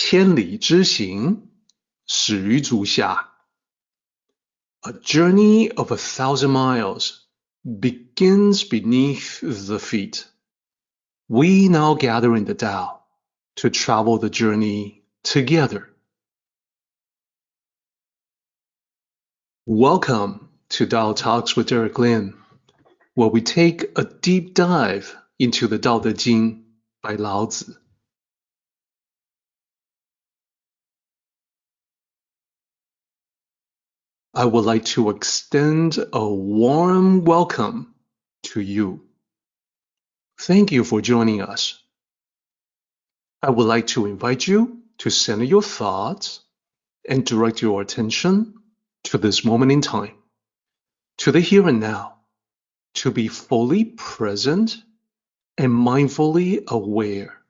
千里之行，始于足下。A journey of 1,000 miles begins beneath the feet. We now gather in the Tao to travel the journey together. Welcome to Tao Talks with Derek Lin, where we take a deep dive into the Tao Te Ching by Lao Tzu. I would like to extend a warm welcome to you. Thank you for joining us. I would like to invite you to center your thoughts and direct your attention to this moment in time, to the here and now, to be fully present and mindfully aware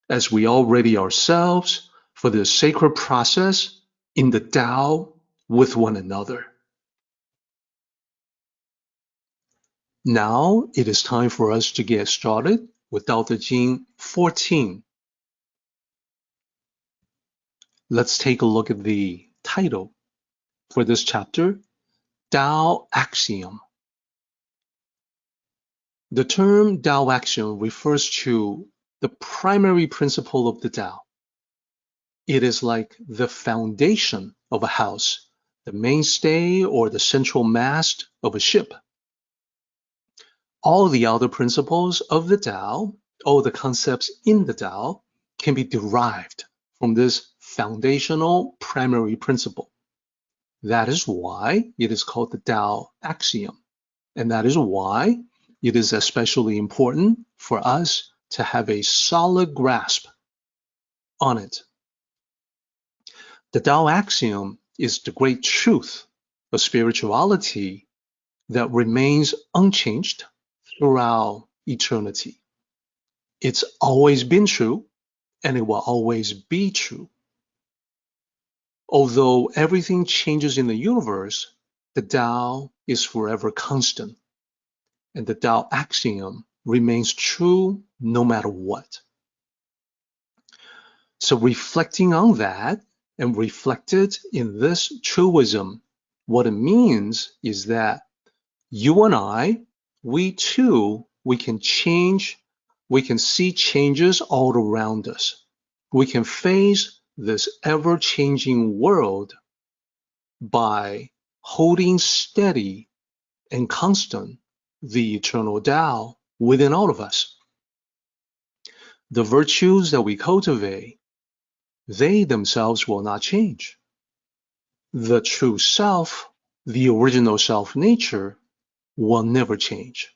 as we all ready ourselves for the sacred process in the Tao with one another. Now it is time for us to get started with Tao Te Ching 14. Let's take a look at the title for this chapter, Tao Axiom. The term Tao Axiom refers to the primary principle of the Tao. It is like the foundation of a house, the mainstay or the central mast of a ship. All the other principles of the Tao, all the concepts in the Tao, can be derived from this foundational primary principle. That is why it is called the Tao Axiom, and that is why it is especially important for us to have a solid grasp on it. The Tao Axiom is the great truth of spirituality that remains unchanged throughout eternity. It's always been true, and it will always be true. Although everything changes in the universe, the Tao is forever constant, and the Tao Axiom remains true no matter what. So reflecting on that, and reflected in this truism, what it means is that you and I, we too, we can change, we can see changes all around us. We can face this ever-changing world by holding steady and constant the eternal Tao within all of us. The virtues that we cultivate, they themselves will not change. The true self, the original self-nature, will never change.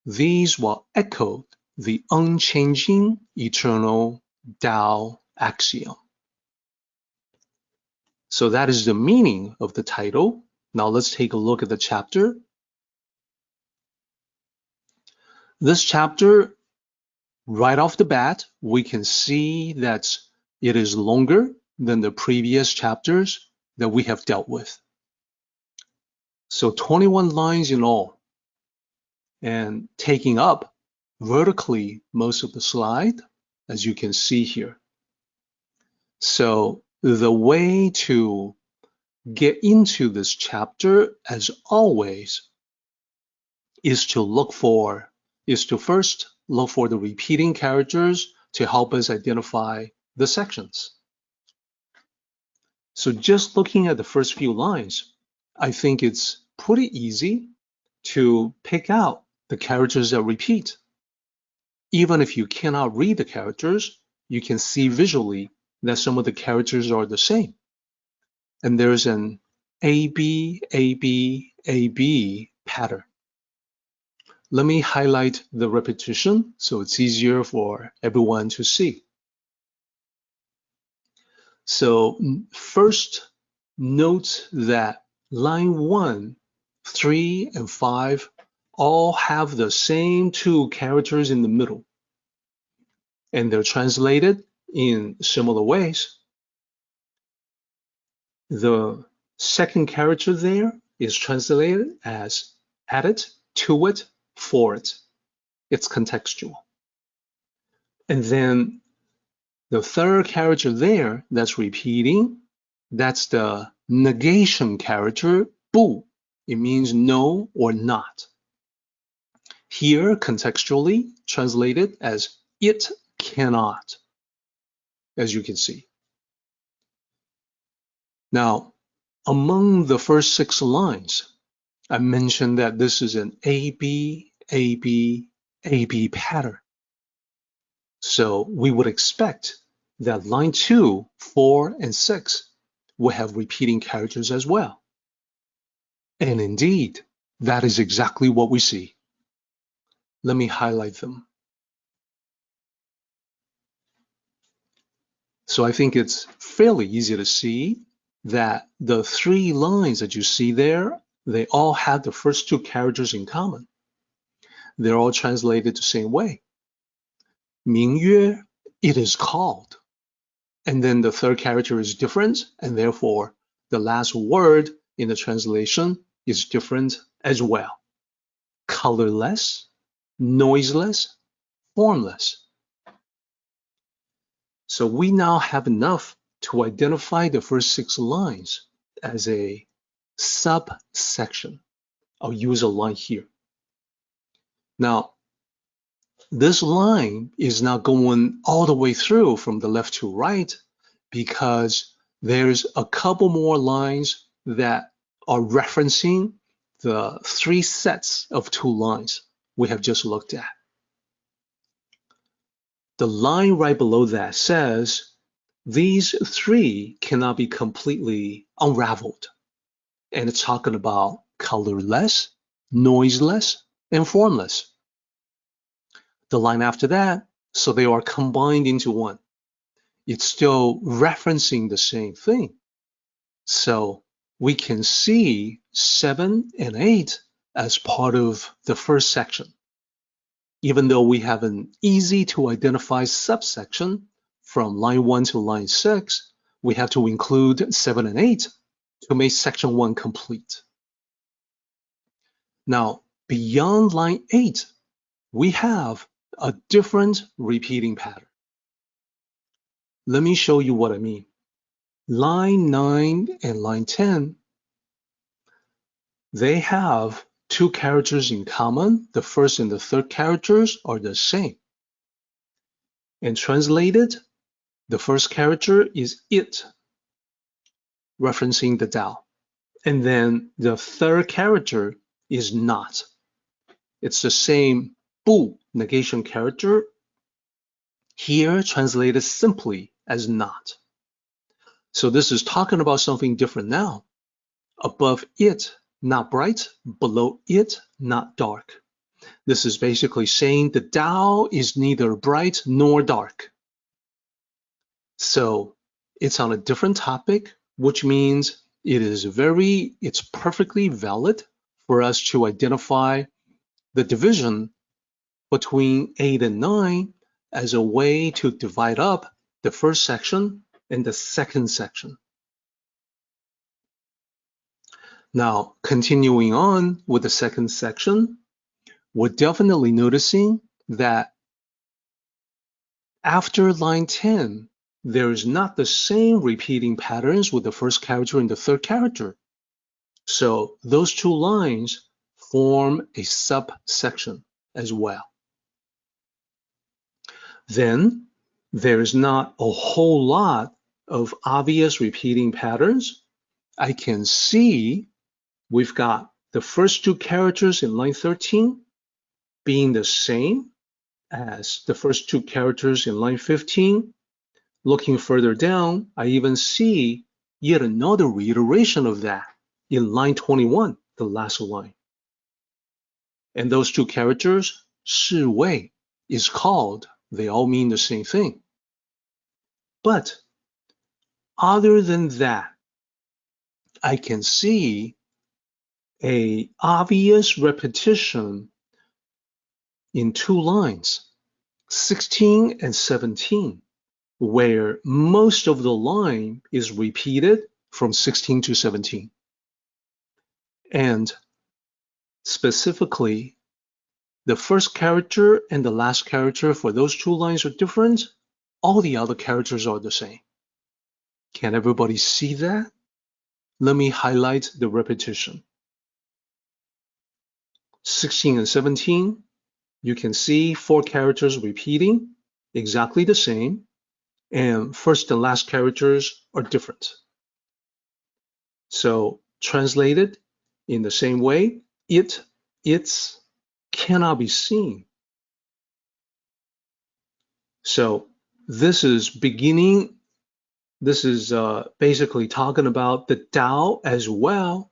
These will echo the unchanging, eternal Tao Axiom. So that is the meaning of the title. Now let's take a look at the chapter. This chapter, right off the bat, we can see that it is longer than the previous chapters that we have dealt with. So 21 lines in all, and taking up vertically most of the slide, as you can see here. So the way to get into this chapter, as always, is to first look for the repeating characters to help us identify the sections. So just looking at the first few lines, I think it's pretty easy to pick out the characters that repeat. Even if you cannot read the characters, you can see visually that some of the characters are the same. And there's an AB, AB, AB pattern. Let me highlight the repetition so it's easier for everyone to see. So first, note that line 1, 3, and 5 all have the same two characters in the middle, and they're translated in similar ways. The second character there is translated as at it, to it, for it. It's contextual. And then The third character there that's repeating, that's the negation character, 不. It means no or not. Here, contextually, translated as it cannot, as you can see. Now, among the first 6 lines, I mentioned that this is an AB, AB, AB pattern. So we would expect that line 2, 4, and 6 will have repeating characters as well. And indeed, that is exactly what we see. Let me highlight them. So I think it's fairly easy to see that the 3 lines that you see there, they all have the first 2 characters in common. They're all translated the same way. 名曰, it is called. And then the third character is different, and therefore the last word in the translation is different as well. Colorless, noiseless, formless. So we now have enough to identify the first 6 lines as a subsection. I'll use a line here. Now, this line is not going all the way through from the left to right because there's a couple more lines that are referencing the 3 sets of 2 lines we have just looked at. The line right below that says these 3 cannot be completely unraveled. And it's talking about colorless, noiseless, and formless. The line after that, so they are combined into one. It's still referencing the same thing. So we can see 7 and 8 as part of the first section. Even though we have an easy to identify subsection from line 1 to line 6, we have to include 7 and 8 to make section 1 complete. Now, beyond line 8, we have a different repeating pattern. Let me show you what I mean. Line 9 and line 10, they have 2 characters in common. The first and the third characters are the same. And translated, the first character is it, referencing the Tao. And then the third character is not. It's the same 不 negation character, here translated simply as not. So this is talking about something different now. Above it, not bright. Below it, not dark. This is basically saying the Tao is neither bright nor dark. So it's on a different topic, which means it's perfectly valid for us to identify the division between 8 and 9 as a way to divide up the first section and the second section. Now, continuing on with the second section, we're definitely noticing that after line 10, there is not the same repeating patterns with the first character and the third character. So those 2 lines form a subsection as well. Then there's not a whole lot of obvious repeating patterns. I can see we've got the first 2 characters in line 13 being the same as the first 2 characters in line 15. Looking further down, I even see yet another reiteration of that in line 21, the last line. And those 2 characters, 是謂, is called. They all mean the same thing. But other than that, I can see an obvious repetition in 2 lines, 16 and 17, where most of the line is repeated from 16 to 17. And specifically, the first character and the last character for those 2 lines are different, all the other characters are the same. Can everybody see that? Let me highlight the repetition. 16 and 17, you can see 4 characters repeating, exactly the same, and first and last characters are different. So translated in the same way, its cannot be seen. So this is basically talking about the Tao as well.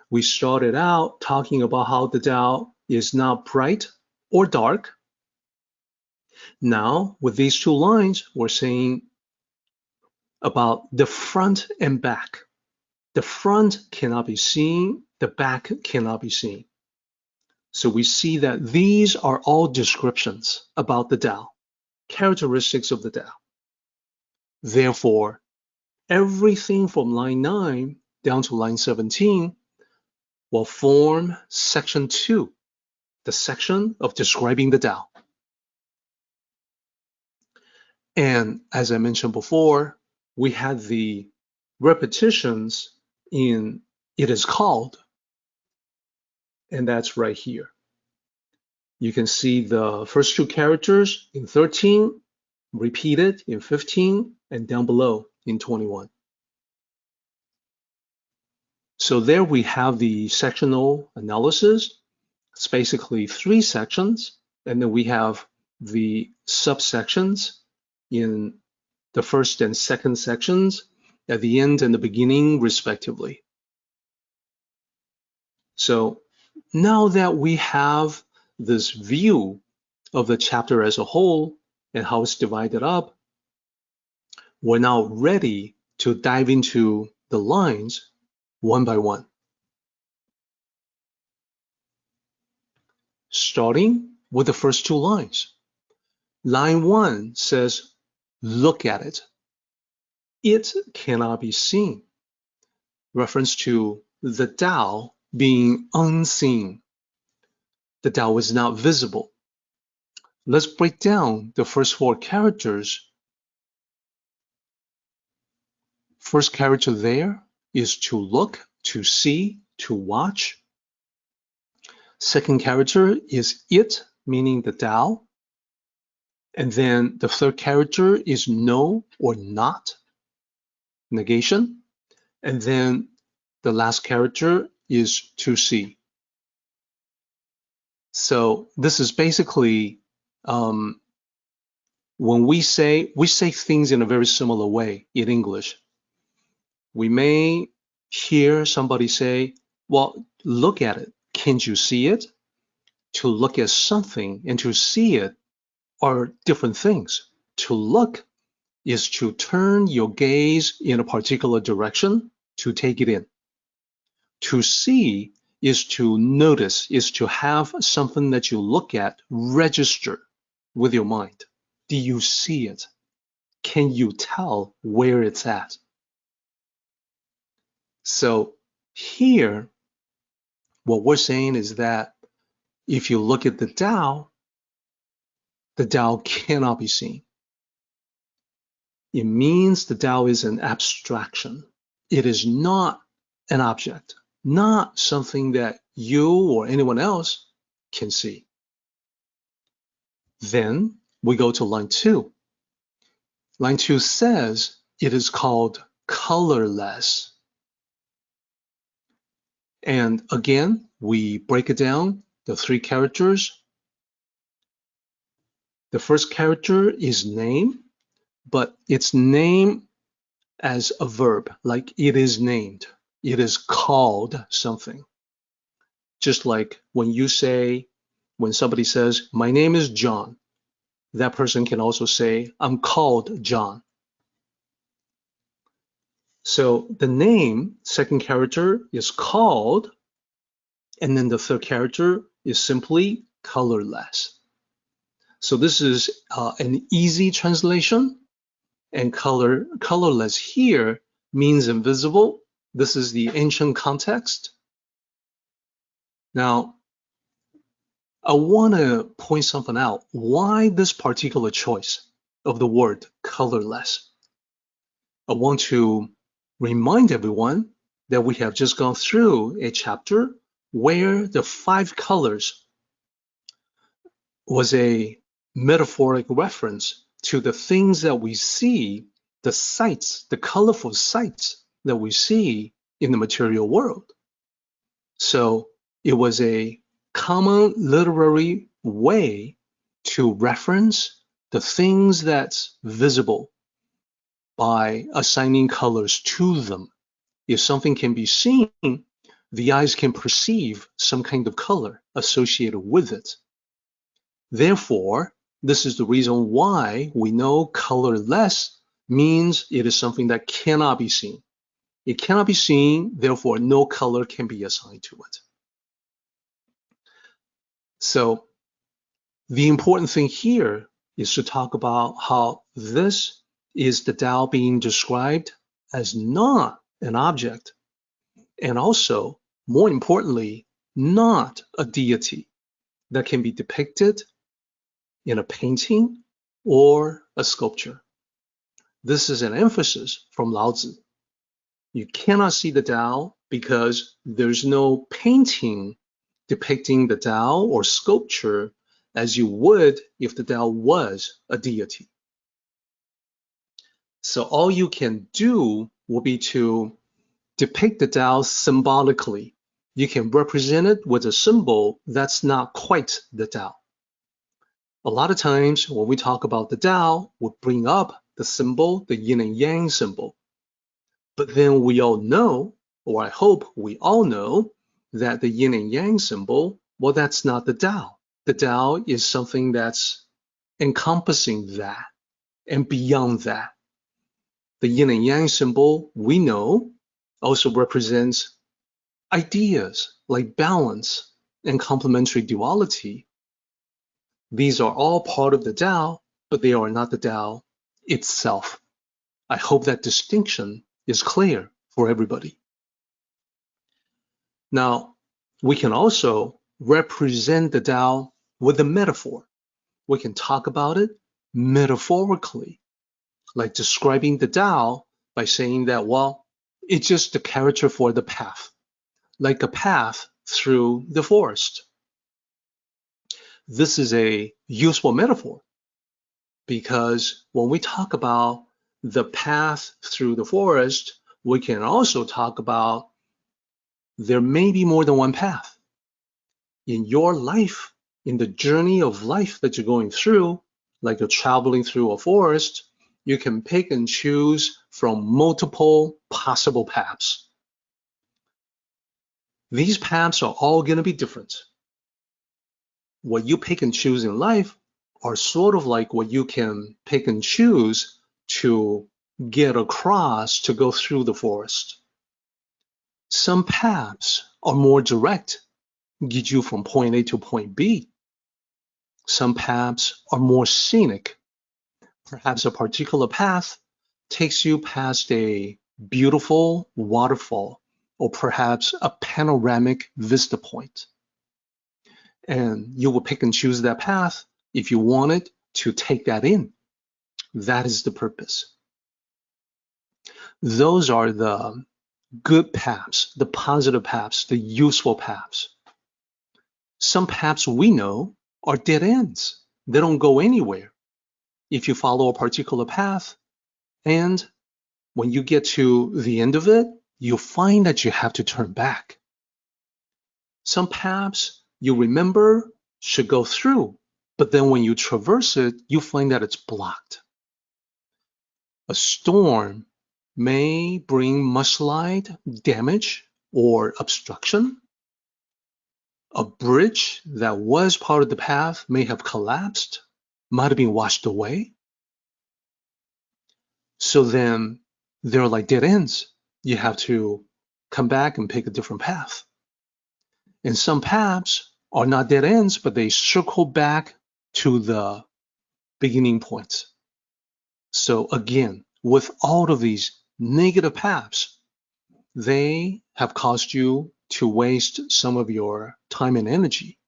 We started out talking about how the Tao is not bright or dark. Now, with these 2 lines, we're saying about the front and back. The front cannot be seen, the back cannot be seen. So we see that these are all descriptions about the Tao, characteristics of the Tao. Therefore, everything from line 9 down to line 17 will form section 2, the section of describing the Tao. And as I mentioned before, we had the repetitions in it is called, and that's right here. You can see the first 2 characters in 13, repeated in 15, and down below in 21. So there we have the sectional analysis. It's basically 3 sections, and then we have the subsections in the first and second sections at the end and the beginning, respectively. So now that we have this view of the chapter as a whole and how it's divided up, we're now ready to dive into the lines one by one. Starting with the first 2 lines. Line 1 says, look at it. It cannot be seen. Reference to the Tao being unseen. The Tao is not visible. Let's break down the first 4 characters. First character there is to look, to see, to watch. Second character is it, meaning the Tao. And then the third character is no or not, negation. And then the last character is to see. So this is basically when we say things in a very similar way in English. We may hear somebody say, well, look at it. Can't you see it? To look at something and to see it are different things. To look is to turn your gaze in a particular direction to take it in. To see is to notice, is to have something that you look at register with your mind. Do you see it? Can you tell where it's at? So here, what we're saying is that if you look at the Tao cannot be seen. It means the Tao is an abstraction. It is not an object, not something that you or anyone else can see. Then we go to line 2. Line 2 says it is called colorless. And again, we break it down, the 3 characters. The first character is name, but it's name as a verb, like it is named. It is called something. Just like when somebody says, my name is John, that person can also say, I'm called John. So the name, second character, is called, and then the third character is simply colorless. So this is an easy translation, and colorless here means invisible. This is the ancient context. Now, I want to point something out. Why this particular choice of the word colorless. I want to remind everyone that we have just gone through a chapter where the 5 colors was a metaphoric reference to the things that we see, the sights, the colorful sights that we see in the material world. So it was a common literary way to reference the things that's visible by assigning colors to them. If something can be seen, the eyes can perceive some kind of color associated with it. Therefore, this is the reason why we know colorless means it is something that cannot be seen. It cannot be seen, therefore no color can be assigned to it. So the important thing here is to talk about how this is the Tao being described as not an object, and also, more importantly, not a deity that can be depicted in a painting or a sculpture. This is an emphasis from Lao Tzu. You cannot see the Tao because there's no painting depicting the Tao or sculpture as you would if the Tao was a deity. So all you can do will be to depict the Tao symbolically. You can represent it with a symbol that's not quite the Tao. A lot of times when we talk about the Tao, we bring up the symbol, the yin and yang symbol. But then we all know, or I hope we all know, that the yin and yang symbol, well, that's not the Tao. The Tao is something that's encompassing that and beyond that. The yin and yang symbol, we know, also represents ideas like balance and complementary duality. These are all part of the Tao, but they are not the Tao itself. I hope that distinction is clear for everybody. Now, we can also represent the Tao with a metaphor. We can talk about it metaphorically, like describing the Tao by saying that, well, it's just the character for the path, like a path through the forest. This is a useful metaphor because when we talk about the path through the forest, we can also talk about there may be more than one path. In your life, in the journey of life that you're going through, like you're traveling through a forest, you can pick and choose from multiple possible paths. These paths are all going to be different. What you pick and choose in life are sort of like what you can pick and choose to get across to go through the forest. Some paths are more direct, get you from point A to point B. Some paths are more scenic. Perhaps a particular path takes you past a beautiful waterfall or perhaps a panoramic vista point. And you will pick and choose that path if you wanted to take that in. That is the purpose. Those are the good paths, the positive paths, the useful paths. Some paths we know are dead ends. They don't go anywhere. If you follow a particular path, and when you get to the end of it, you'll find that you have to turn back. Some paths you remember should go through, but then when you traverse it, you find that it's blocked. A storm may bring mudslide damage or obstruction. A bridge that was part of the path may have collapsed, might have been washed away. So then they're like dead ends. You have to come back and pick a different path. And some paths are not dead ends, but they circle back to the beginning point. So again, with all of these negative paths, they have caused you to waste some of your time and energy.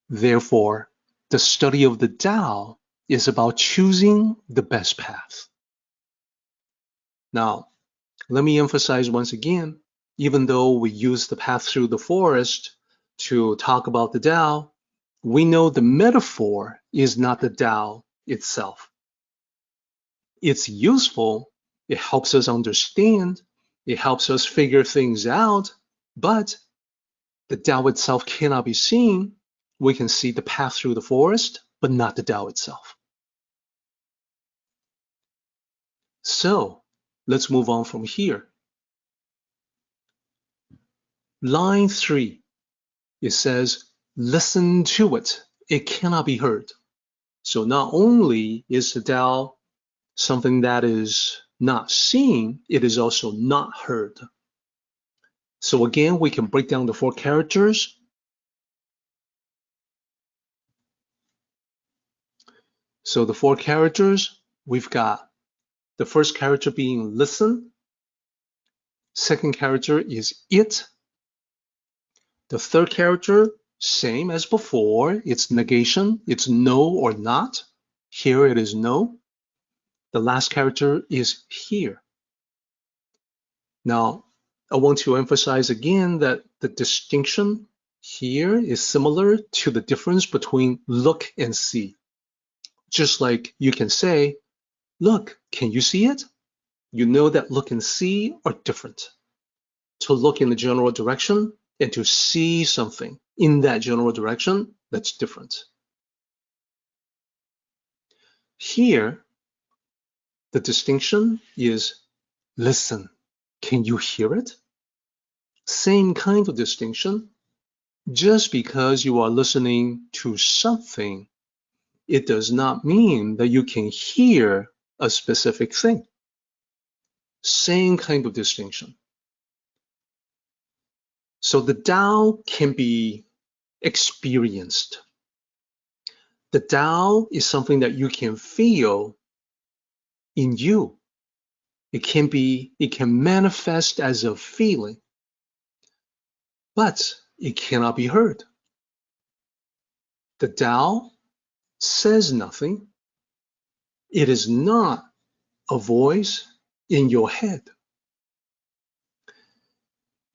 Therefore, the study of the Tao is about choosing the best path. Now, let me emphasize once again, even though we use the path through the forest to talk about the Tao, we know the metaphor is not the Tao itself. It's useful, it helps us understand, it helps us figure things out, but the Tao itself cannot be seen. We can see the path through the forest, but not the Tao itself. So, let's move on from here. Line 3, it says, listen to it. It cannot be heard. So not only is the Tao something that is not seen, it is also not heard. So again, we can break down the 4 characters. So the 4 characters, we've got the first character being listen. Second character is it. The third character, same as before, it's negation, it's no or not. Here it is no. The last character is here. Now, I want to emphasize again that the distinction here is similar to the difference between look and see. Just like you can say, look, can you see it? You know that look and see are different. To look in the general direction and to see something in that general direction, that's different. Here, the distinction is listen. Can you hear it? Same kind of distinction. Just because you are listening to something, it does not mean that you can hear a specific thing. Same kind of distinction. So the Tao can be experienced. The Tao is something that you can feel in you. It can manifest as a feeling, but it cannot be heard. The Tao says nothing. It is not a voice in your head.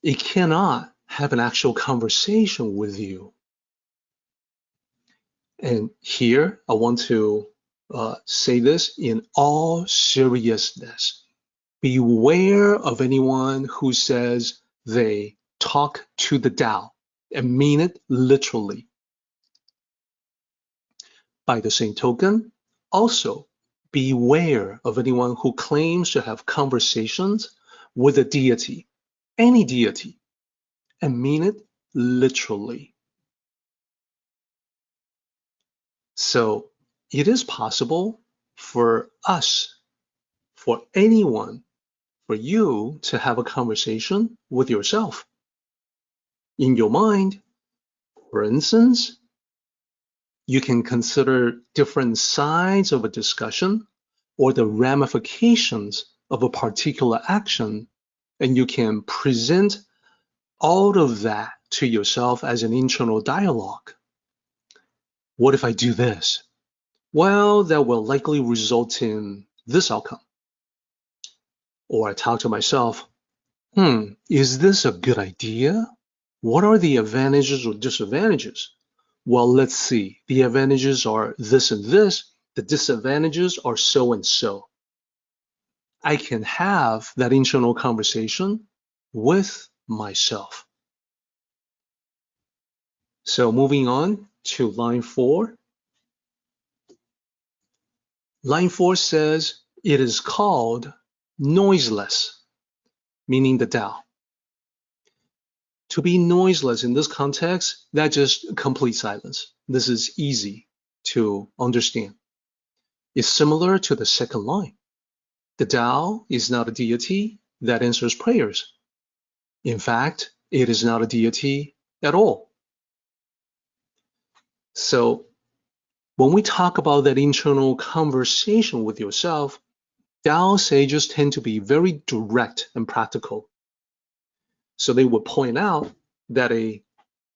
It cannot have an actual conversation with you. And here I want to say this in all seriousness. Beware of anyone who says they talk to the Tao and mean it literally. By the same token, also beware of anyone who claims to have conversations with a deity, any deity, and mean it literally. So it is possible for us, for anyone, for you to have a conversation with yourself. In your mind, for instance, you can consider different sides of a discussion or the ramifications of a particular action, and you can present all of that to yourself as an internal dialogue. What if I do this? Well, that will likely result in this outcome. Or I talk to myself, is this a good idea? What are the advantages or disadvantages? Well, let's see. The advantages are this and this. The disadvantages are so and so. I can have that internal conversation with myself. So moving on to line 4. Line 4 says it is called noiseless, meaning the Tao. To be noiseless in this context, that's just complete silence. This is easy to understand. It's similar to the second line. The Tao is not a deity that answers prayers. In fact, it is not a deity at all. So when we talk about that internal conversation with yourself, Tao sages tend to be very direct and practical. So they would point out that a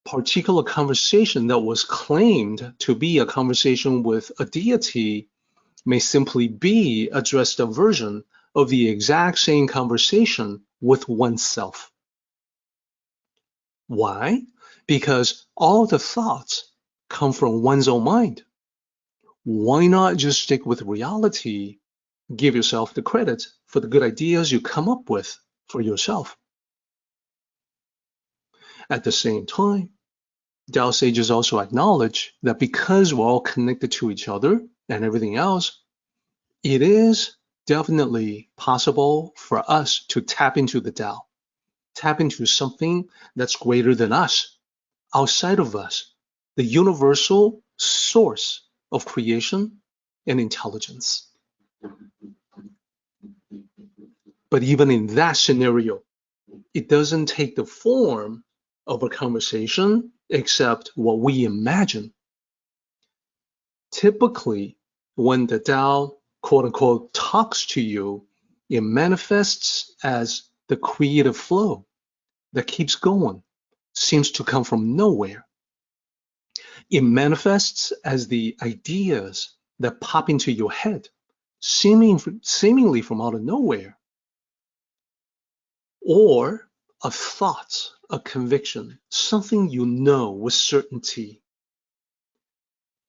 particular conversation that was claimed to be a conversation with a deity may simply be a dressed up version of the exact same conversation with oneself. Why? Because all the thoughts come from one's own mind. Why not just stick with reality? Give yourself the credit for the good ideas you come up with for yourself. At the same time, Tao sages also acknowledge that because we're all connected to each other and everything else, it is definitely possible for us to tap into the Tao, tap into something that's greater than us, outside of us, the universal source of creation and intelligence. But even in that scenario, it doesn't take the form of a conversation except what we imagine. Typically, when the Tao, quote unquote, talks to you, it manifests as the creative flow that keeps going, seems to come from nowhere. It manifests as the ideas that pop into your head, seemingly from out of nowhere, or a thought, a conviction, something you know with certainty.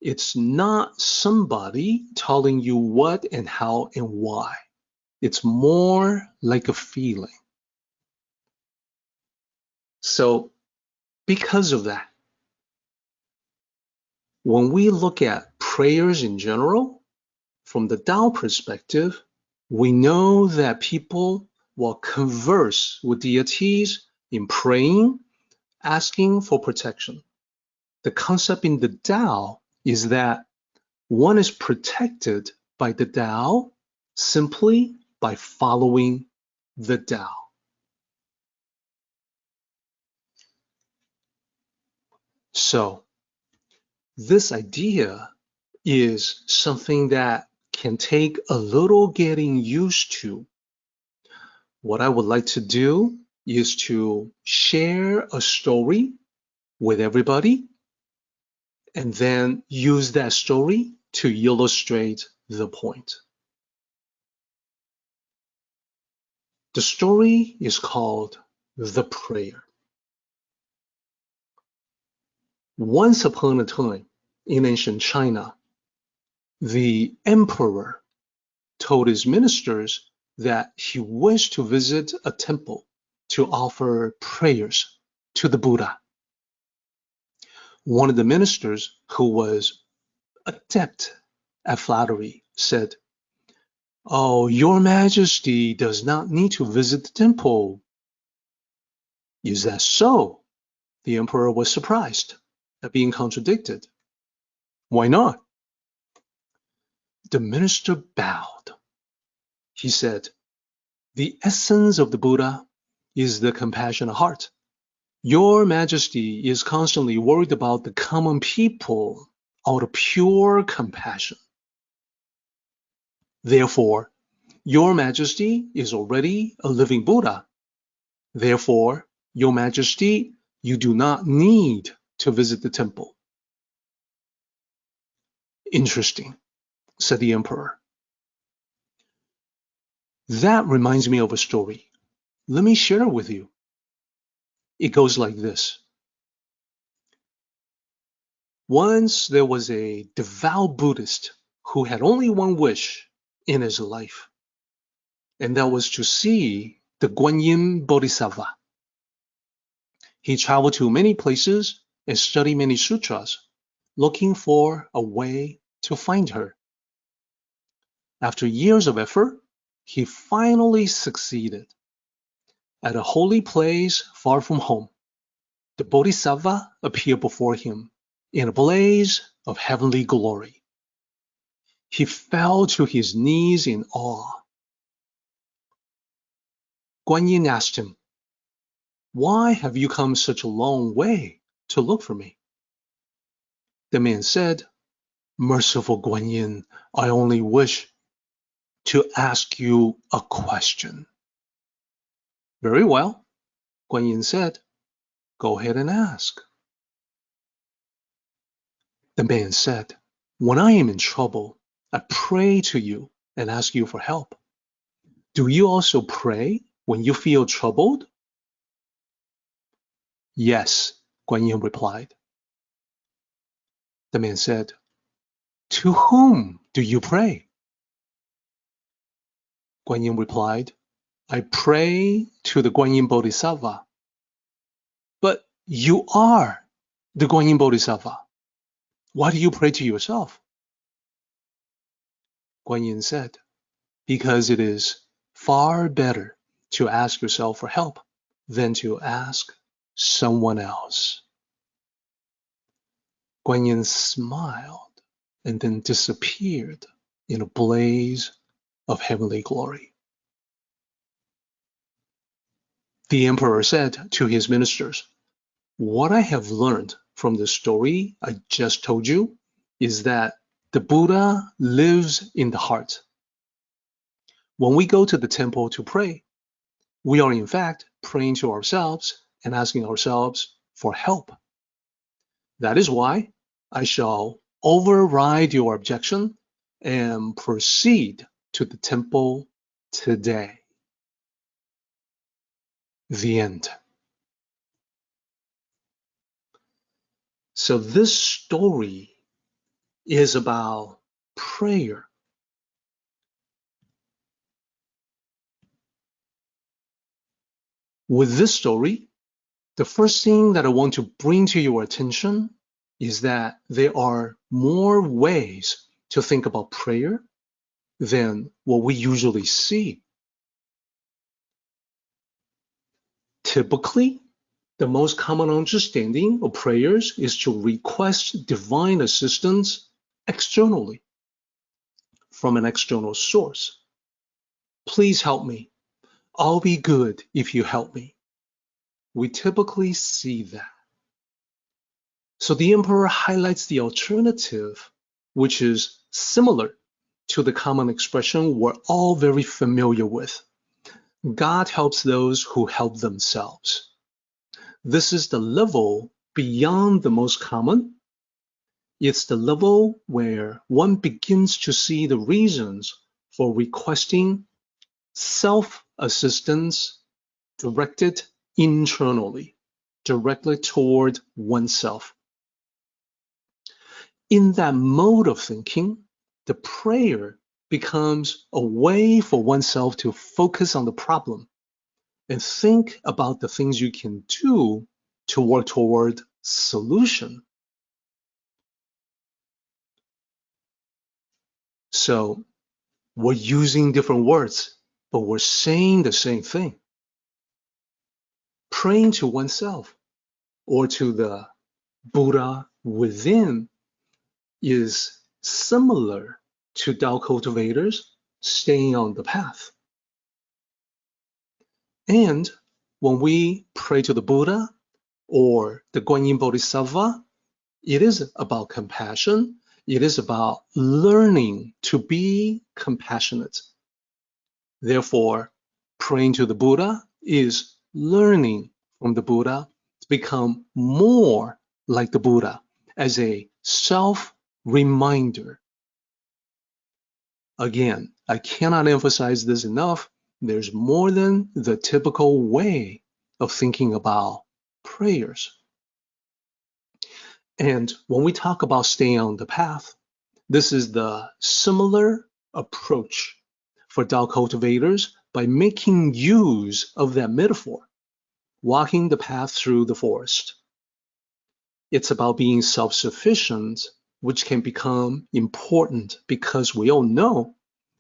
It's not somebody telling you what and how and why. It's more like a feeling. So, because of that, when we look at prayers in general, from the Tao perspective, we know that people will converse with deities in praying, asking for protection. The concept in the Tao is that one is protected by the Tao simply by following the Tao. So, this idea is something that can take a little getting used to. What I would like to do is to share a story with everybody and then use that story to illustrate the point. The story is called The Prayer. Once upon a time, in ancient China, the emperor told his ministers that he wished to visit a temple to offer prayers to the Buddha. One of the ministers, who was adept at flattery, said, "Oh, Your Majesty does not need to visit the temple." "Is that so?" The emperor was surprised at being contradicted. "Why not?" The minister bowed. He said, "The essence of the Buddha is the compassionate heart. Your Majesty is constantly worried about the common people out of pure compassion. Therefore, Your Majesty is already a living Buddha. Therefore, Your Majesty, you do not need to visit the temple." "Interesting," said the emperor. "That reminds me of a story. Let me share it with you. It goes like this. Once there was a devout Buddhist who had only one wish in his life, and that was to see the Guanyin Bodhisattva. He traveled to many places and studied many sutras, looking for a way to find her. After years of effort, he finally succeeded. At a holy place far from home, the Bodhisattva appeared before him in a blaze of heavenly glory. He fell to his knees in awe. Guanyin asked him, "Why have you come such a long way to look for me?" The man said, "Merciful Guanyin, I only wish to ask you a question." "Very well," Guanyin said. "Go ahead and ask." The man said, "When I am in trouble, I pray to you and ask you for help. Do you also pray when you feel troubled?" "Yes," Guan Yin replied. The man said, "To whom do you pray?" Guan Yin replied, "I pray to the Guan Yin Bodhisattva." "But you are the Guan Yin Bodhisattva. Why do you pray to yourself?" Guan Yin said, "Because it is far better to ask yourself for help than to ask someone else." Guan Yin smiled and then disappeared in a blaze of heavenly glory. The emperor said to his ministers, "What I have learned from the story I just told you is that the Buddha lives in the heart. When we go to the temple to pray, we are in fact praying to ourselves and asking ourselves for help. That is why I shall override your objection and proceed to the temple today." The end. So this story is about prayer. With this story, the first thing that I want to bring to your attention is that there are more ways to think about prayer than what we usually see. Typically, the most common understanding of prayers is to request divine assistance externally from an external source. "Please help me. I'll be good if you help me." We typically see that. So the emperor highlights the alternative, which is similar to the common expression we're all very familiar with. God helps those who help themselves. This is the level beyond the most common. It's the level where one begins to see the reasons for requesting self-assistance directed internally, directly toward oneself. In that mode of thinking, the prayer becomes a way for oneself to focus on the problem and think about the things you can do to work toward solution. So we're using different words, but we're saying the same thing. Praying to oneself or to the Buddha within is similar to Tao cultivators staying on the path. And when we pray to the Buddha or the Guan Yin Bodhisattva, it is about compassion. It is about learning to be compassionate. Therefore, praying to the Buddha is learning from the Buddha to become more like the Buddha as a self-reminder. Again, I cannot emphasize this enough. There's more than the typical way of thinking about prayers. And when we talk about staying on the path, this is the similar approach for Tao cultivators by making use of that metaphor, walking the path through the forest. It's about being self-sufficient, which can become important because we all know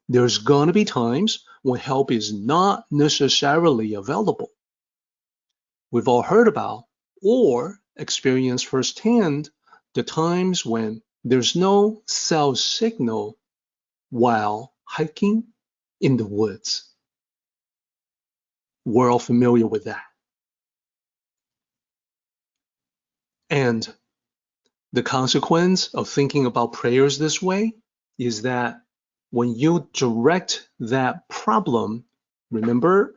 there's going to be times when help is not necessarily available. We've all heard about or experienced firsthand the times when there's no cell signal while hiking in the woods. We're all familiar with that. And the consequence of thinking about prayers this way is that when you direct that problem, remember,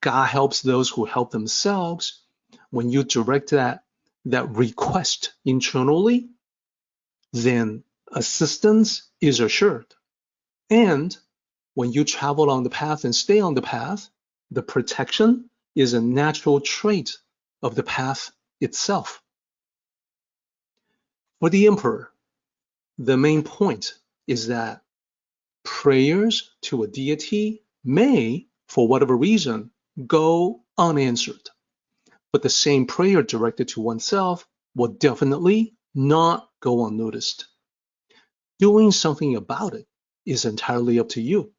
God helps those who help themselves. When you direct that request internally, then assistance is assured. And when you travel on the path and stay on the path, the protection is a natural trait of the path itself. For the emperor, the main point is that prayers to a deity may, for whatever reason, go unanswered. But the same prayer directed to oneself will definitely not go unnoticed. Doing something about it is entirely up to you.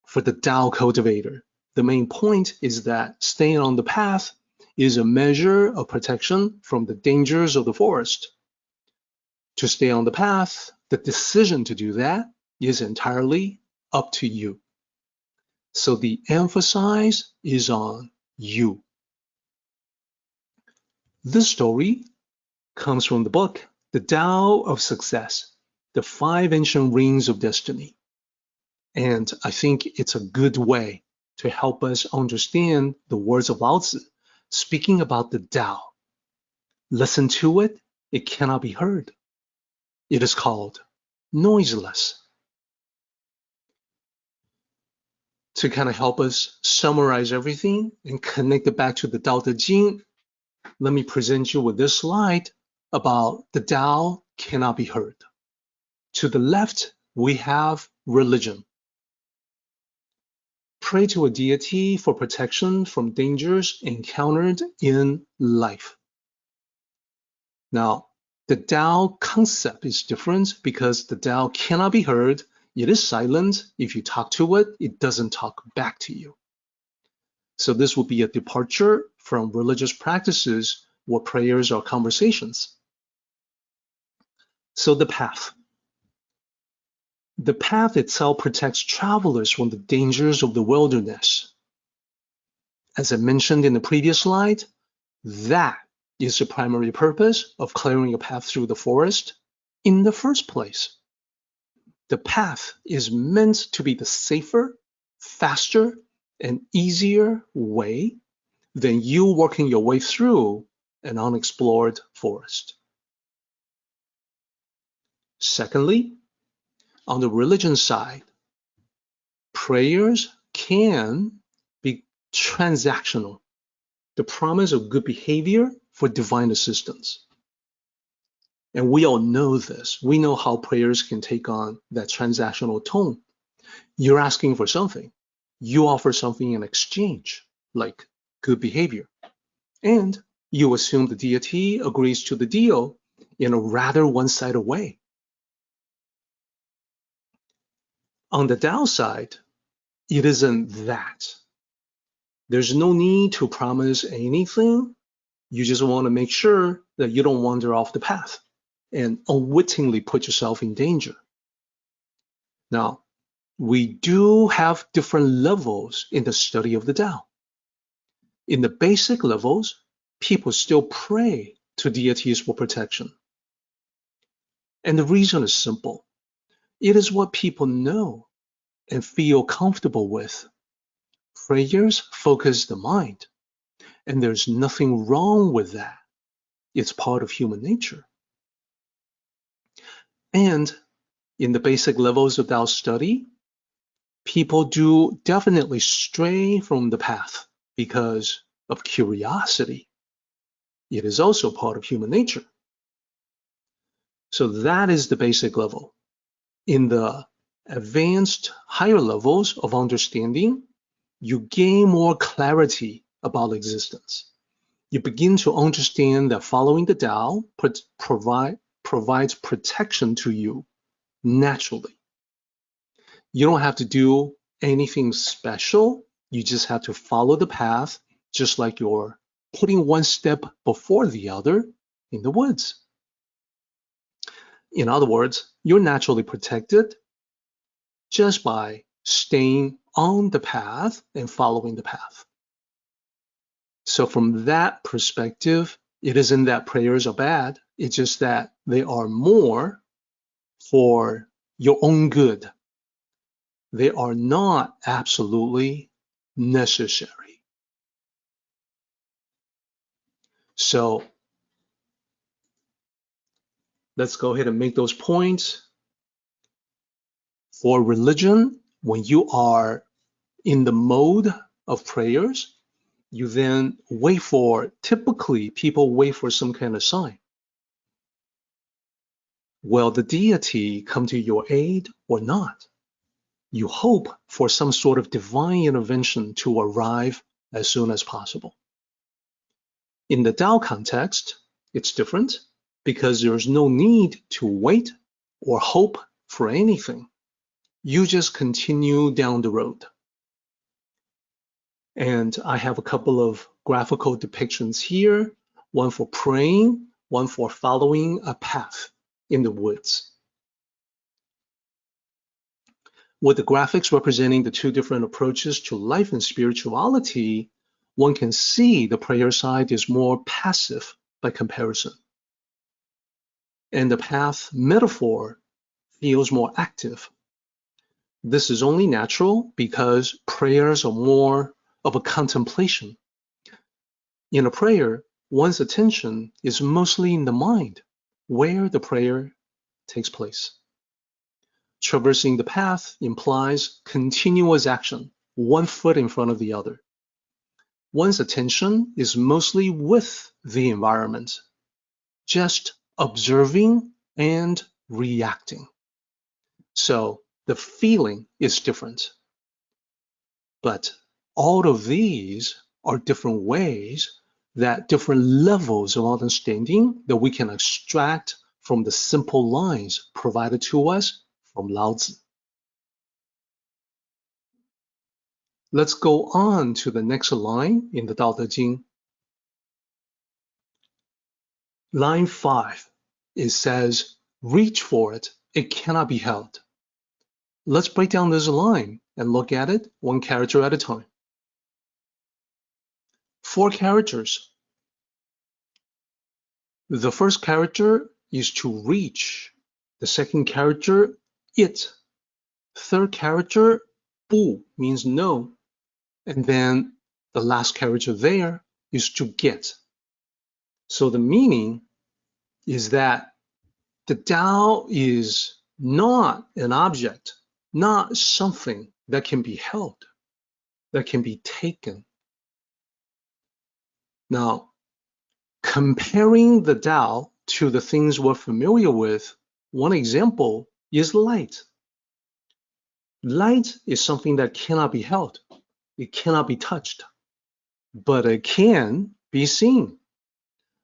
For the Tao cultivator, the main point is that staying on the path is a measure of protection from the dangers of the forest. To stay on the path, the decision to do that is entirely up to you. So the emphasis is on you. This story comes from the book, The Tao of Success, The 5 Ancient Rings of Destiny. And I think it's a good way to help us understand the words of Lao Tzu speaking about the Tao. Listen to it, it cannot be heard. It is called noiseless. To kind of help us summarize everything and connect it back to the Tao Te Ching, let me present you with this slide about the Tao cannot be heard. To the left, we have religion. Pray to a deity for protection from dangers encountered in life. Now, the Tao concept is different because the Tao cannot be heard. It is silent. If you talk to it, it doesn't talk back to you. So this will be a departure from religious practices or prayers or conversations. So the path. The path itself protects travelers from the dangers of the wilderness. As I mentioned in the previous slide, that is the primary purpose of clearing a path through the forest in the first place. The path is meant to be the safer, faster, and easier way than you working your way through an unexplored forest. Secondly, on the religion side, prayers can be transactional, the promise of good behavior for divine assistance. And we all know this. We know how prayers can take on that transactional tone. You're asking for something. You offer something in exchange, like good behavior. And you assume the deity agrees to the deal in a rather one-sided way. On the Tao side, it isn't that. There's no need to promise anything. You just want to make sure that you don't wander off the path and unwittingly put yourself in danger. Now, we do have different levels in the study of the Tao. In the basic levels, people still pray to deities for protection. And the reason is simple. It is what people know and feel comfortable with. Prayers focus the mind, and there's nothing wrong with that. It's part of human nature. And in the basic levels of Tao study, people do definitely stray from the path because of curiosity. It is also part of human nature. So that is the basic level. In the advanced higher levels of understanding, you gain more clarity about existence. You begin to understand that following the Tao provides protection to you naturally. You don't have to do anything special. You just have to follow the path, just like you're putting one step before the other in the woods. In other words, you're naturally protected just by staying on the path and following the path. So from that perspective, it isn't that prayers are bad. It's just that they are more for your own good. They are not absolutely necessary. So Let's go ahead and make those points. For religion, when you are in the mode of prayers, you then wait for, typically people wait for some kind of sign. Will the deity come to your aid or not? You hope for some sort of divine intervention to arrive as soon as possible. In the Tao context, it's different because there's no need to wait or hope for anything. You just continue down the road. And I have a couple of graphical depictions here, one for praying, one for following a path in the woods. With the graphics representing the two different approaches to life and spirituality, one can see the prayer side is more passive by comparison. And the path metaphor feels more active. This is only natural because prayers are more of a contemplation. In a prayer, one's attention is mostly in the mind, where the prayer takes place. Traversing the path implies continuous action, one foot in front of the other. One's attention is mostly with the environment, just observing and reacting. So the feeling is different. But all of these are different ways that different levels of understanding that we can extract from the simple lines provided to us from Lao Tzu. Let's go on to the next line in the Tao Te Ching. Line 5, it says, reach for it, it cannot be held. Let's break down this line and look at it one character at a time. 4 characters. The first character is to reach. The second character, it. Third character, 不 means no. And then the last character there is to get. So the meaning is that the Tao is not an object, not something that can be held, that can be taken. Now, comparing the Tao to the things we're familiar with, one example is light. Light is something that cannot be held. It cannot be touched, but it can be seen.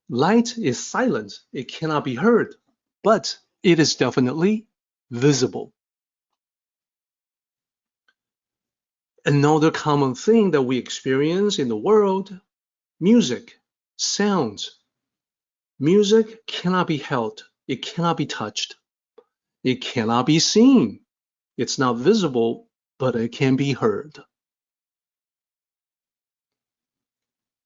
Light is silent. It cannot be heard, but it is definitely visible. Another common thing that we experience in the world, music, sounds. Music cannot be held. It cannot be touched. It cannot be seen. It's not visible, but it can be heard.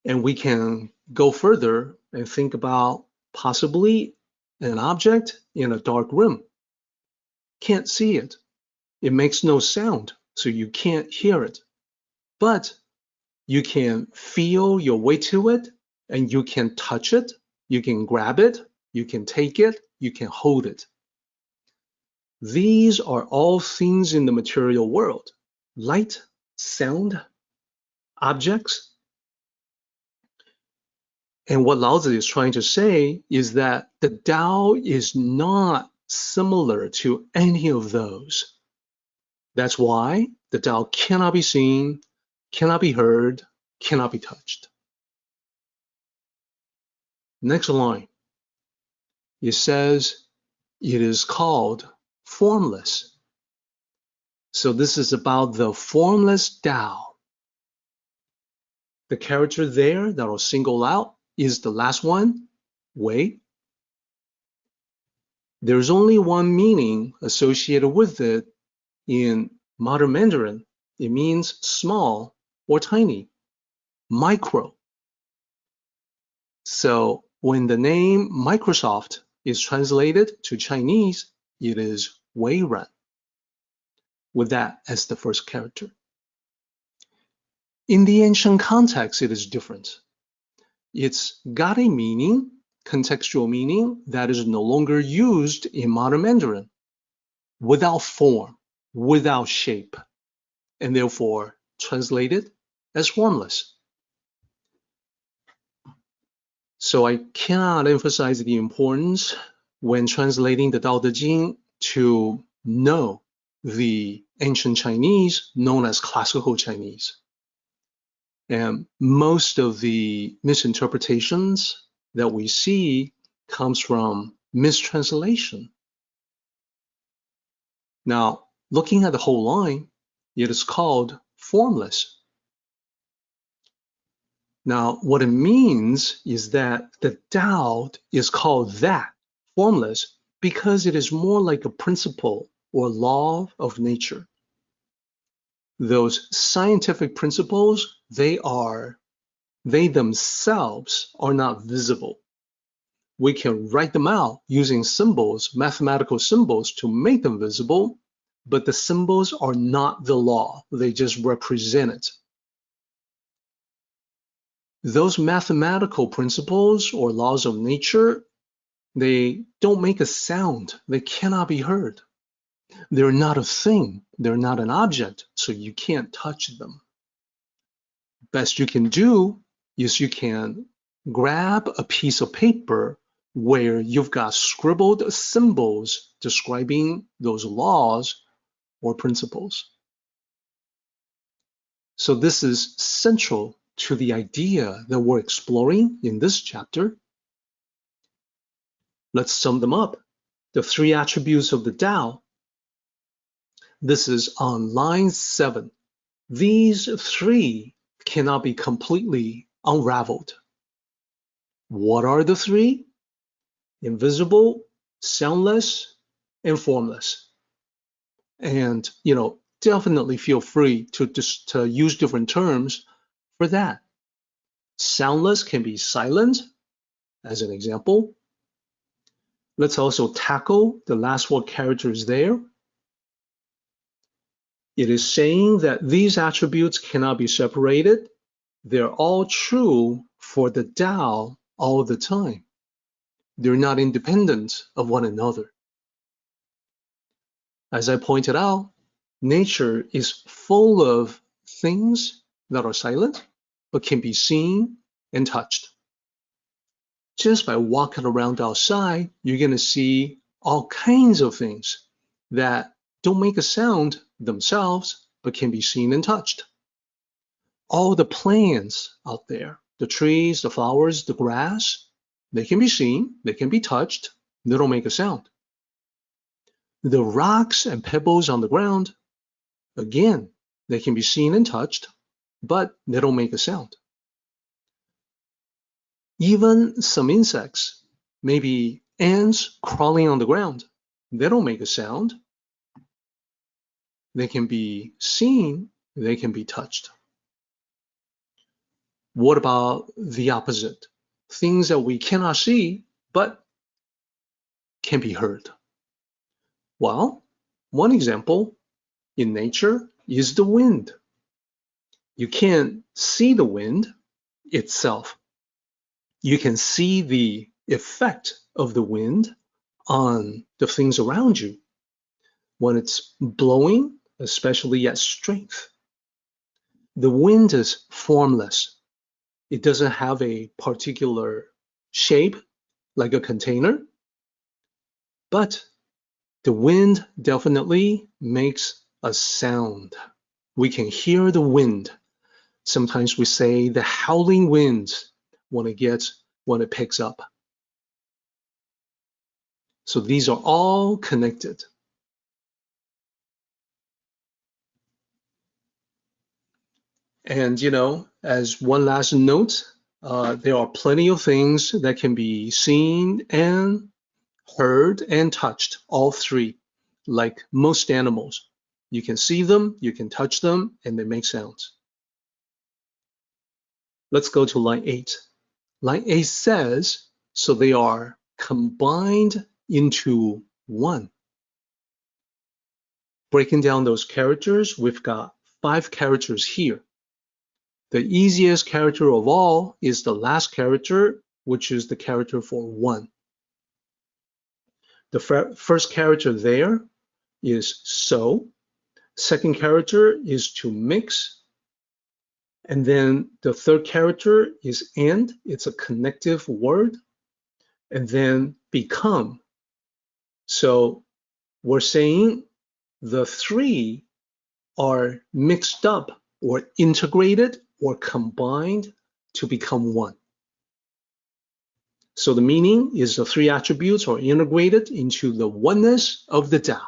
And we can go further and think about possibly an object in a dark room. Can't see it. It makes no sound, so you can't hear it. But you can feel your way to it, and you can touch it, you can grab it, you can take it, you can hold it. These are all things in the material world. Light, sound, objects. And what Lao Tzu is trying to say is that the Tao is not similar to any of those. That's why the Tao cannot be seen, cannot be heard, cannot be touched. Next line. It says it is called formless. So this is about the formless Tao. The character there that I'll single out is the last one, Wei. There's only one meaning associated with it in modern Mandarin. It means small or tiny, micro. So when the name Microsoft is translated to Chinese, it is Weiran, with that as the first character. In the ancient context, it is different. It's got a meaning contextual meaning that is no longer used in modern Mandarin, without form, without shape, and therefore translated as formless. So I cannot emphasize the importance when translating the Tao Te Ching to know the ancient Chinese known as classical Chinese. And most of the misinterpretations that we see comes from mistranslation. Now, looking at the whole line, it is called formless. Now, what it means is that the Tao is called that, formless, because it is more like a principle or law of nature. Those scientific principles, they themselves are not visible. We can write them out using symbols, mathematical symbols, to make them visible, but the symbols are not the law. They just represent it. Those mathematical principles or laws of nature, they don't make a sound. They cannot be heard. They're not a thing. They're not an object, so you can't touch them. Best you can do is you can grab a piece of paper where you've got scribbled symbols describing those laws or principles. So this is central to the idea that we're exploring in this chapter. Let's sum them up. The three attributes of the Tao. This is on line 7. These three cannot be completely unraveled. What are the three? Invisible, soundless, and formless. And, definitely feel free to use different terms for that. Soundless can be silent, as an example. Let's also tackle the last 4 characters there. It is saying that these attributes cannot be separated. They're all true for the Tao all the time. They're not independent of one another. As I pointed out, nature is full of things that are silent, but can be seen and touched. Just by walking around outside, you're going to see all kinds of things that don't make a sound themselves, but can be seen and touched. All the plants out there, the trees, the flowers, the grass, they can be seen, they can be touched, they don't make a sound. The rocks and pebbles on the ground, again, they can be seen and touched, but they don't make a sound. Even some insects, maybe ants crawling on the ground, they don't make a sound. They can be seen, they can be touched. What about the opposite? Things that we cannot see, but can be heard. Well, one example in nature is the wind. You can't see the wind itself. You can see the effect of the wind on the things around you when it's blowing, especially at strength. The wind is formless. It doesn't have a particular shape like a container, but the wind definitely makes a sound. We can hear the wind. Sometimes we say the howling winds when it picks up. So these are all connected. And as one last note, there are plenty of things that can be seen and heard and touched, all three, like most animals. You can see them, you can touch them, and they make sounds. Let's go to line 8. Line 8 says, so they are combined into one. Breaking down those characters, we've got 5 characters here. The easiest character of all is the last character, which is the character for one. The first character there is so. Second character is to mix. And then the third character is and. It's a connective word. And then become. So we're saying the three are mixed up or integrated or combined to become one. So the meaning is the three attributes are integrated into the oneness of the Tao.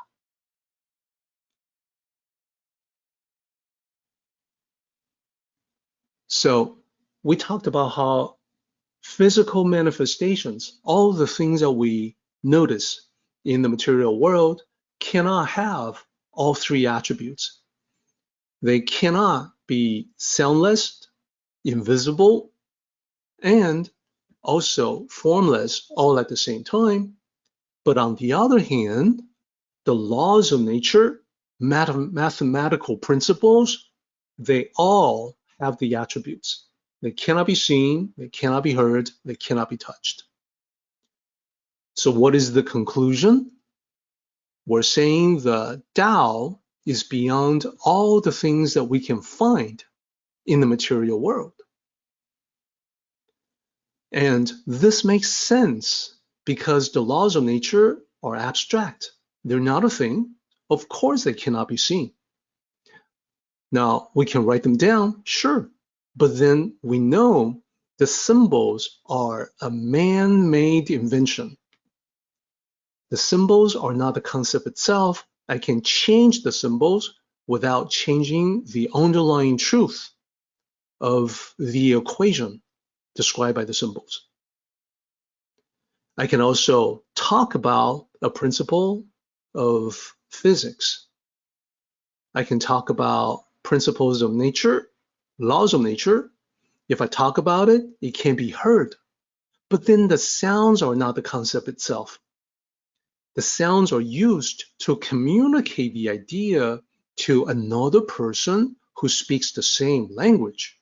So we talked about how physical manifestations, all the things that we notice in the material world, cannot have all three attributes. They cannot be soundless, invisible, and also formless all at the same time. But on the other hand, the laws of nature, mathematical principles, they all have the attributes. They cannot be seen, they cannot be heard, they cannot be touched. So what is the conclusion? We're saying the Tao is beyond all the things that we can find in the material world. And this makes sense because the laws of nature are abstract. They're not a thing. Of course, they cannot be seen. Now, we can write them down, sure, but then we know the symbols are a man-made invention. The symbols are not the concept itself. I can change the symbols without changing the underlying truth of the equation described by the symbols. I can also talk about a principle of physics. I can talk about principles of nature, laws of nature. If I talk about it, it can be heard. But then the sounds are not the concept itself. The sounds are used to communicate the idea to another person who speaks the same language.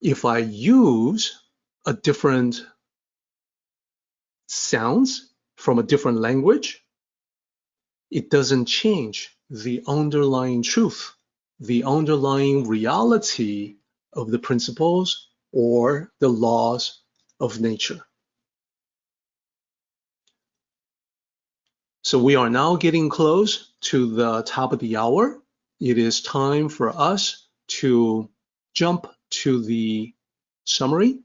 If I use a different sounds from a different language, it doesn't change the underlying truth, the underlying reality of the principles or the laws of nature. So we are now getting close to the top of the hour. It is time for us to jump to the summary.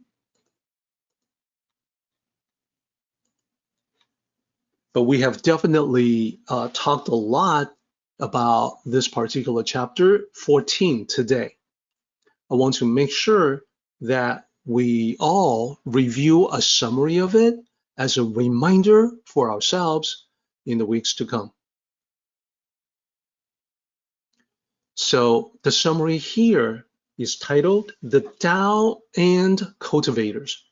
But we have definitely talked a lot about this particular chapter 14 today. I want to make sure that we all review a summary of it as a reminder for ourselves in the weeks to come. So the summary here is titled The Tao and Cultivators.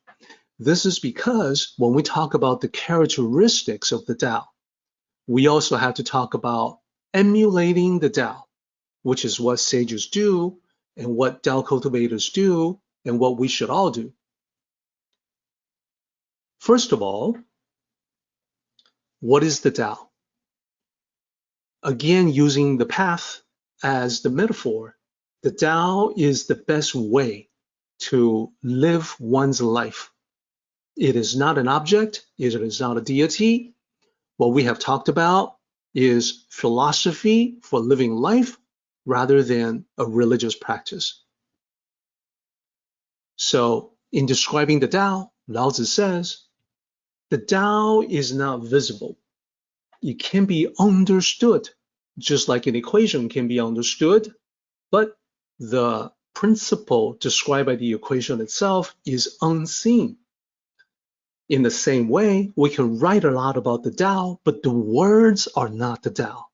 This is because when we talk about the characteristics of the Tao, we also have to talk about emulating the Tao, which is what sages do and what Tao cultivators do and what we should all do. First of all, what is the Tao? Again, using the path as the metaphor, the Tao is the best way to live one's life. It is not an object, it is not a deity. What we have talked about is philosophy for living life rather than a religious practice. So in describing the Tao, Lao Tzu says, the Tao is not visible. It can be understood, just like an equation can be understood, but the principle described by the equation itself is unseen. In the same way, we can write a lot about the Tao, but the words are not the Tao.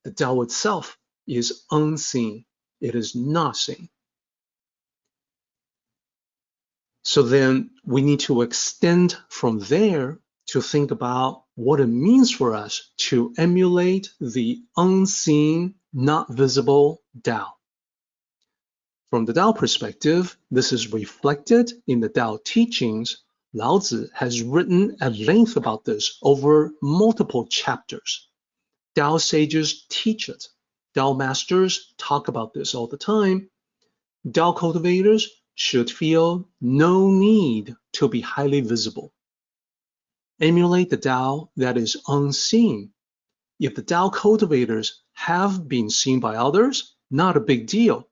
The Tao itself is unseen. It is not seen. So then we need to extend from there to think about what it means for us to emulate the unseen, not visible Tao. From the Tao perspective, this is reflected in the Tao teachings. Laozi has written at length about this over multiple chapters. Tao sages teach it. Tao masters talk about this all the time. Tao cultivators should feel no need to be highly visible. Emulate the Tao that is unseen. If the Tao cultivators have been seen by others, not a big deal.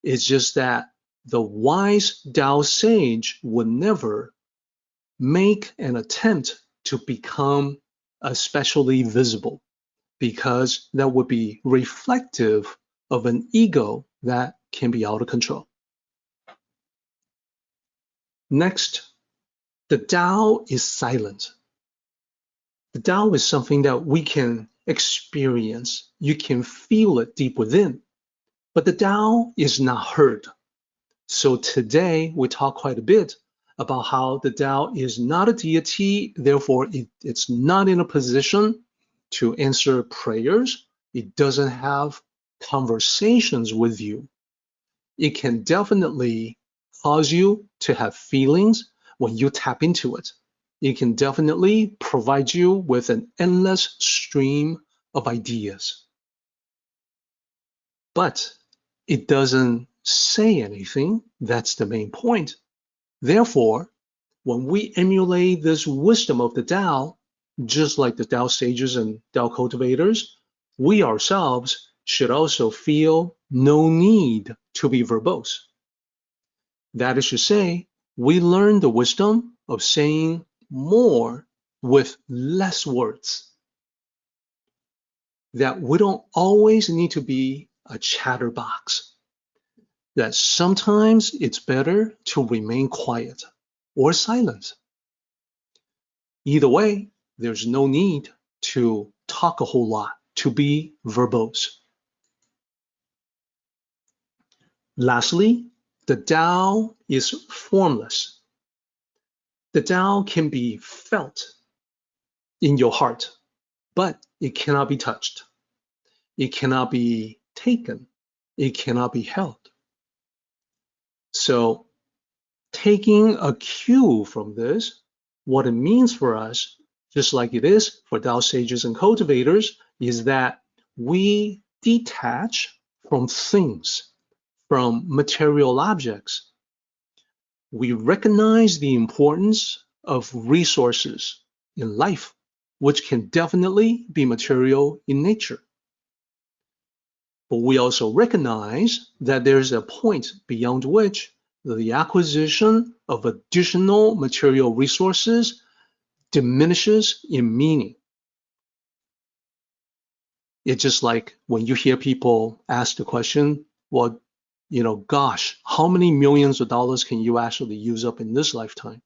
It's just that the wise Tao sage would never make an attempt to become especially visible, because that would be reflective of an ego that can be out of control. Next, the Tao is silent. The Tao is something that we can experience. You can feel it deep within. But the Tao is not heard. So today we talk quite a bit about how the Tao is not a deity, therefore it's not in a position to answer prayers. It doesn't have conversations with you. It can definitely cause you to have feelings when you tap into it. It can definitely provide you with an endless stream of ideas. But it doesn't say anything. That's the main point. Therefore, when we emulate this wisdom of the Tao, just like the Tao sages and Tao cultivators, we ourselves should also feel no need to be verbose. That is to say, we learn the wisdom of saying more with less words. That we don't always need to be a chatterbox. That sometimes it's better to remain quiet or silent. Either way, there's no need to talk a whole lot, to be verbose. Lastly, the Tao is formless. The Tao can be felt in your heart, but it cannot be touched. It cannot be taken. It cannot be held. So, taking a cue from this, what it means for us, just like it is for Tao sages and cultivators, is that we detach from things, from material objects. We recognize the importance of resources in life, which can definitely be material in nature. But we also recognize that there's a point beyond which the acquisition of additional material resources diminishes in meaning. It's just like when you hear people ask the question, well, gosh, how many millions of dollars can you actually use up in this lifetime?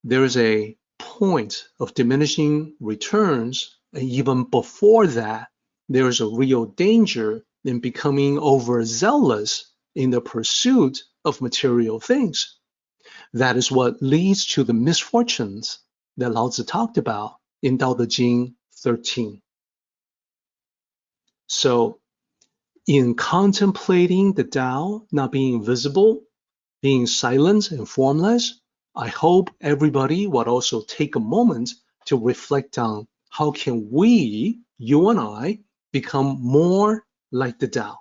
There is a point of diminishing returns, and even before that, there is a real danger in becoming overzealous in the pursuit of material things. That is what leads to the misfortunes that Laozi talked about in Tao Te Ching 13. So, in contemplating the Tao not being visible, being silent and formless, I hope everybody would also take a moment to reflect on how can we, you and I, become more like the Tao?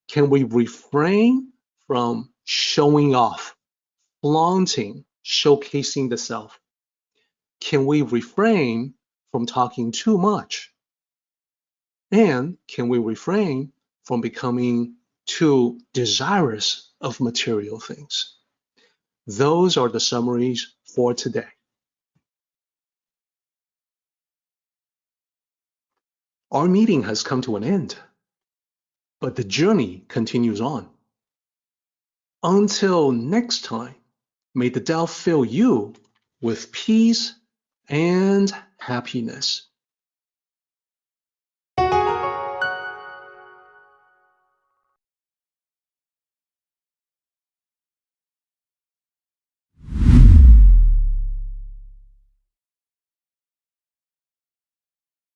Can we refrain from showing off, flaunting, showcasing the self? Can we refrain from talking too much? And can we refrain from becoming too desirous of material things? Those are the summaries for today. Our meeting has come to an end, but the journey continues on. Until next time, may the Tao fill you with peace and happiness.